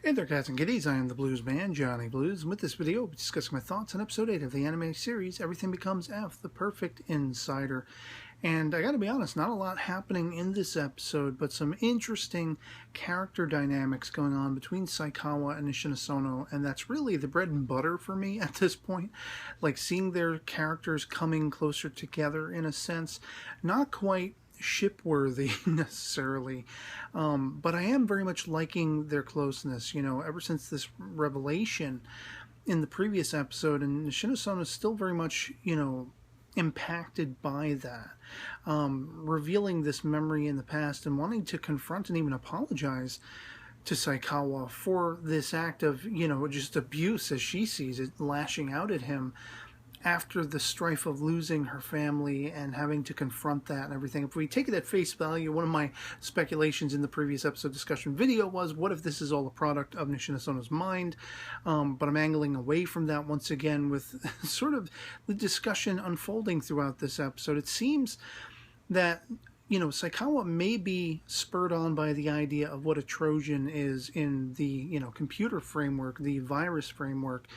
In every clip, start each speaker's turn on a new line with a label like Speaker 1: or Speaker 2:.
Speaker 1: Hey there, cats and kitties. I am the Blues Man, Johnny Blues, and with this video, I'll be discussing my thoughts on episode 8 of the anime series, Everything Becomes F, The Perfect Insider. And I gotta be honest, not a lot happening in this episode, but some interesting character dynamics going on between Saikawa and Nishina Sono, and that's really the bread and butter for me at this point. Like, seeing their characters coming closer together in a sense, not quite ship-worthy necessarily, but I am very much liking their closeness, ever since this revelation in the previous episode, and Nishina Sono is still very much, impacted by that, revealing this memory in the past and wanting to confront and even apologize to Saikawa for this act of, just abuse as she sees it, lashing out at him after the strife of losing her family and having to confront that and everything. If we take it at face value, one of my speculations in the previous episode discussion video was, what if this is all a product of Nishina Sono's mind? But I'm angling away from that once again with sort of the discussion unfolding throughout this episode. It seems that Saikawa may be spurred on by the idea of what a Trojan is in the, computer framework, the virus framework,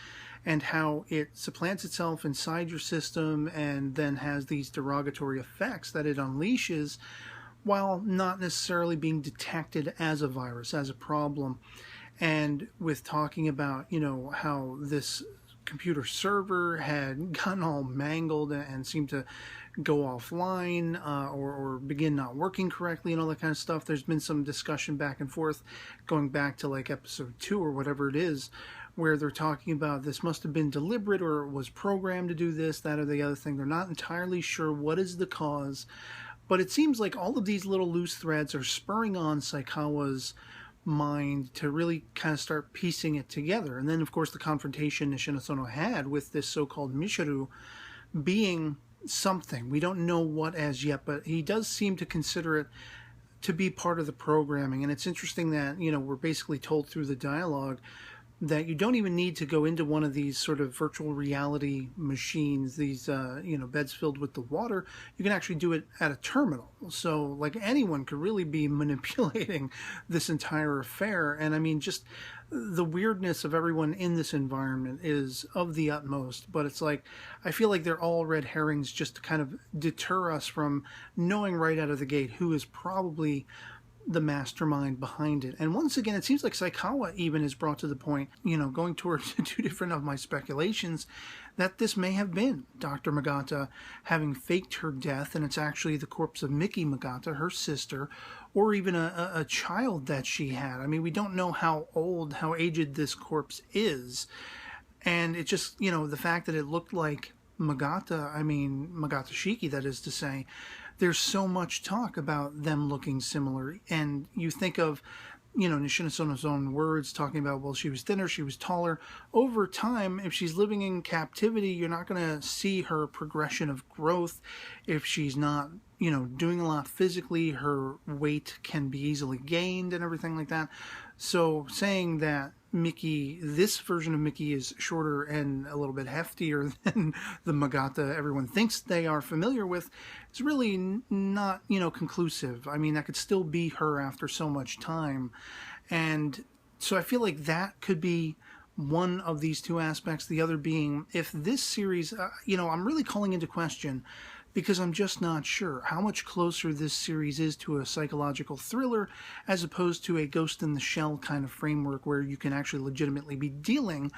Speaker 1: and how it supplants itself inside your system and then has these derogatory effects that it unleashes while not necessarily being detected as a virus, as a problem. And with talking about, how this computer server had gotten all mangled and seemed to go offline or begin not working correctly and all that kind of stuff. There's been some discussion back and forth going back to like episode 2 or whatever it is, where they're talking about this must have been deliberate or was programmed to do this, that, or the other thing. They're not entirely sure what is the cause, but it seems like all of these little loose threads are spurring on Saikawa's mind to really kind of start piecing it together. And then, of course, the confrontation Nishina Sono had with this so-called Mishiru being something. We don't know what as yet, but he does seem to consider it to be part of the programming. And it's interesting that, we're basically told through the dialogue that you don't even need to go into one of these sort of virtual reality machines, these, beds filled with the water. You can actually do it at a terminal. So, like, anyone could really be manipulating this entire affair. And, I mean, just the weirdness of everyone in this environment is of the utmost. But it's like, I feel like they're all red herrings just to kind of deter us from knowing right out of the gate who is probably the mastermind behind it. And once again, it seems like Saikawa even is brought to the point, going towards two different of my speculations, that this may have been Dr. Magata having faked her death, and it's actually the corpse of Miki Magata, her sister, or even a child that she had. I mean, we don't know how old, how aged this corpse is. And it just, the fact that it looked like Magata Shiki, that is to say, there's so much talk about them looking similar. And you think of, Nishina Sono's own words talking about, well, she was thinner, she was taller. Over time, if she's living in captivity, you're not going to see her progression of growth. If she's not, doing a lot physically, her weight can be easily gained and everything like that. So saying that this version of Miki is shorter and a little bit heftier than the Magata everyone thinks they are familiar with, is really not, conclusive. I mean, that could still be her after so much time. And so I feel like that could be one of these two aspects. The other being, if this series, I'm really calling into question, because I'm just not sure how much closer this series is to a psychological thriller as opposed to a Ghost in the Shell kind of framework where you can actually legitimately be dealing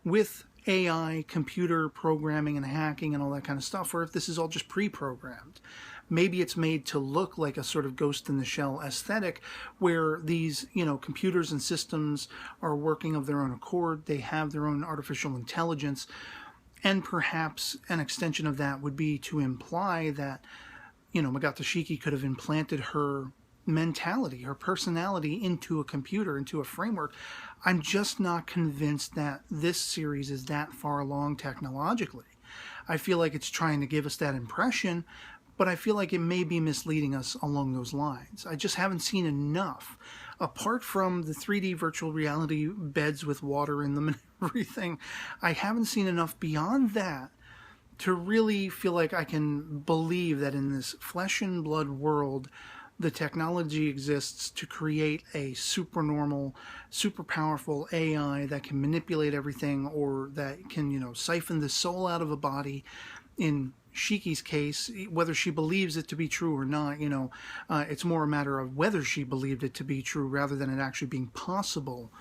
Speaker 1: with AI, computer programming and hacking and all that kind of stuff, or if this is all just pre-programmed. Maybe it's made to look like a sort of Ghost in the Shell aesthetic where these, computers and systems are working of their own accord. They have their own artificial intelligence. And perhaps an extension of that would be to imply that, Magata Shiki could have implanted her mentality, her personality into a computer, into a framework. I'm just not convinced that this series is that far along technologically. I feel like it's trying to give us that impression, but I feel like it may be misleading us along those lines. I just haven't seen enough. Apart from the 3D virtual reality beds with water in them and everything, I haven't seen enough beyond that to really feel like I can believe that in this flesh and blood world the technology exists to create a supernormal, super powerful AI that can manipulate everything, or that can, siphon the soul out of a body. In Shiki's case, whether she believes it to be true or not, it's more a matter of whether she believed it to be true rather than it actually being possible.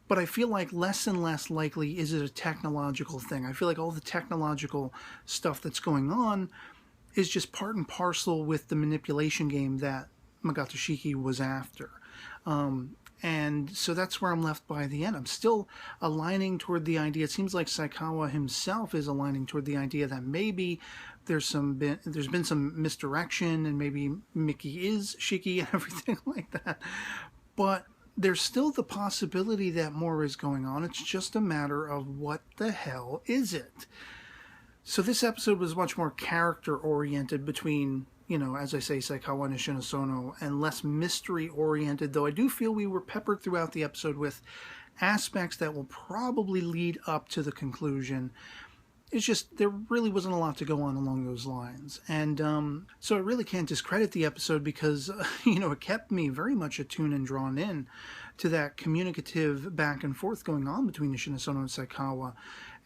Speaker 1: But I feel like less and less likely is it a technological thing. I feel like all the technological stuff that's going on is just part and parcel with the manipulation game that Magato Shiki was after. And so that's where I'm left by the end. I'm still aligning toward the idea. It seems like Saikawa himself is aligning toward the idea that maybe there's been some misdirection, and maybe Miki is Shiki and everything like that. But there's still the possibility that more is going on. It's just a matter of what the hell is it? So this episode was much more character-oriented between, as I say, Saikawa and Shinosono, and less mystery-oriented, though I do feel we were peppered throughout the episode with aspects that will probably lead up to the conclusion. It's just, there really wasn't a lot to go on along those lines. And so I really can't discredit the episode because, it kept me very much attuned and drawn in to that communicative back and forth going on between Shinosono and Saikawa.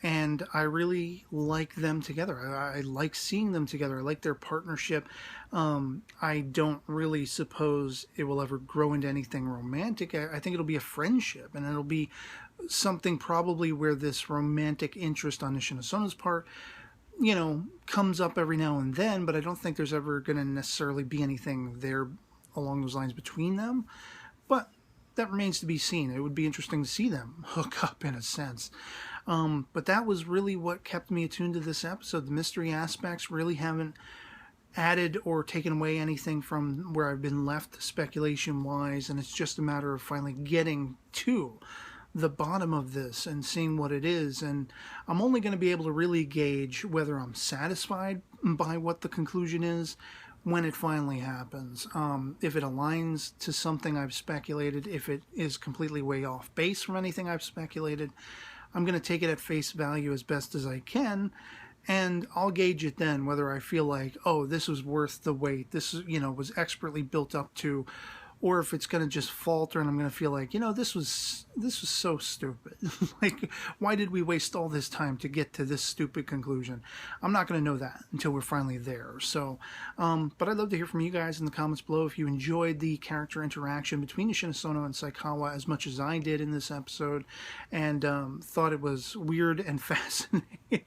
Speaker 1: And I really like them together. I like seeing them together. I like their partnership. I don't really suppose it will ever grow into anything romantic. I think it'll be a friendship, and it'll be something probably where this romantic interest on Shinosono's part, comes up every now and then, but I don't think there's ever going to necessarily be anything there along those lines between them. But that remains to be seen. It would be interesting to see them hook up in a sense. But that was really what kept me attuned to this episode. The mystery aspects really haven't added or taken away anything from where I've been left speculation-wise, and it's just a matter of finally getting to the bottom of this and seeing what it is. And I'm only going to be able to really gauge whether I'm satisfied by what the conclusion is when it finally happens. If it aligns to something I've speculated, if it is completely way off base from anything I've speculated, I'm going to take it at face value as best as I can, and I'll gauge it then whether I feel like, oh, this was worth the wait, this was expertly built up to, or if it's going to just falter and I'm going to feel like, this was so stupid. Like, why did we waste all this time to get to this stupid conclusion? I'm not going to know that until we're finally there. So, but I'd love to hear from you guys in the comments below if you enjoyed the character interaction between Shinosono and Saikawa as much as I did in this episode, and thought it was weird and fascinating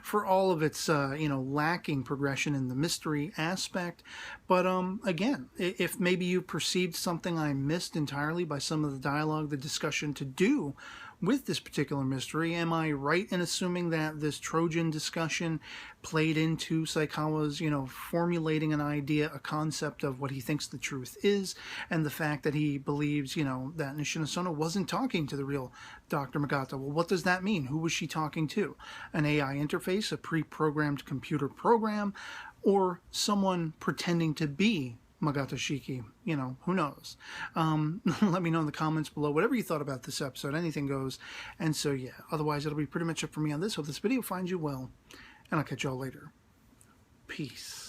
Speaker 1: for all of its, lacking progression in the mystery aspect. But again, if maybe you perceived something I missed entirely by some of the dialogue, the discussion to do with this particular mystery, am I right in assuming that this Trojan discussion played into Saikawa's, formulating an idea, a concept of what he thinks the truth is, and the fact that he believes, that Shinosono wasn't talking to the real Dr. Magato? Well, what does that mean? Who was she talking to? An AI interface, a pre-programmed computer program, or someone pretending to be Magato Shiki? Who knows? Let me know in the comments below whatever you thought about this episode. Anything goes. And so, yeah, otherwise it'll be pretty much it for me on this. Hope this video finds you well, and I'll catch y'all later. Peace.